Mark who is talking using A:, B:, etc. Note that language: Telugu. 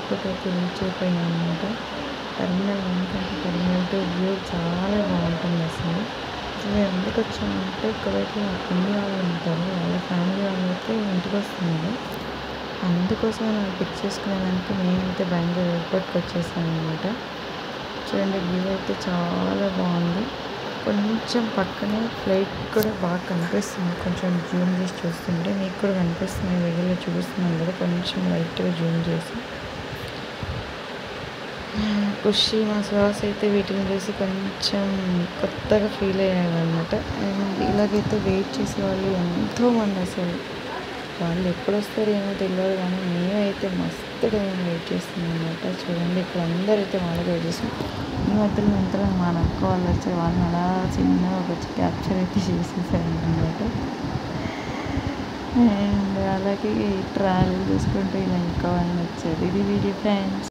A: ఎయిర్పోర్ట్ అయితే రీచ్ అయిపోయాం అనమాట. టెర్మినల్ 1 కంటే టెర్మినల్ 2 వ్యూ చాలా బాగుంటుంది అసలు. మేము ఎందుకు వచ్చామంటే కువైట్లో మా పిన్ని వాళ్ళు ఉంటారు, వాళ్ళ ఫ్యామిలీ వాళ్ళు అయితే ఇంటికి వస్తున్నారు. అందుకోసం నన్ను పిక్ చేసుకునేదానికి మేమైతే బెంగళూరు ఎయిర్పోర్ట్కి వచ్చేసాం అనమాట. చూడండి వ్యూ అయితే చాలా బాగుంది. కొంచెం పక్కనే ఫ్లైట్ కూడా బాగా కనిపిస్తుంది. కొంచెం జూమ్ చేసి చూస్తుంటే మీకు కూడా కనిపిస్తుంది, వీడియోలో చూపిస్తున్నాను కదా, కొంచెం లైట్గా జూమ్ చేసి. ఖుషి మా శ్వాస అయితే వీటిని చూసి కొంచెం కొత్తగా ఫీల్ అయ్యామన్నమాట. అండ్ ఇలాగైతే వెయిట్ చేసే వాళ్ళు ఎంతోమంది అసలు. వాళ్ళు ఎప్పుడు వస్తారో ఏమో తెలియదు, కానీ మేమైతే మస్తు టైం వెయిట్ చేస్తున్నాం అనమాట. చూడండి ఇక్కడ అందరూ అయితే వాళ్ళకి వెయిట్ చేస్తాం. ఈ మధ్యలో ఇంతలో మా అక్క వాళ్ళు వచ్చారు, వాళ్ళని అలా చిన్నగా వచ్చి క్యాప్చర్ అయితే చేసేసారు అనమాట. అండ్ అలాగే ట్రావెల్ చేసుకుంటూ ఇలా ఇంకా వాళ్ళని వచ్చారు. ఇది వీడియో ఫ్రెండ్స్.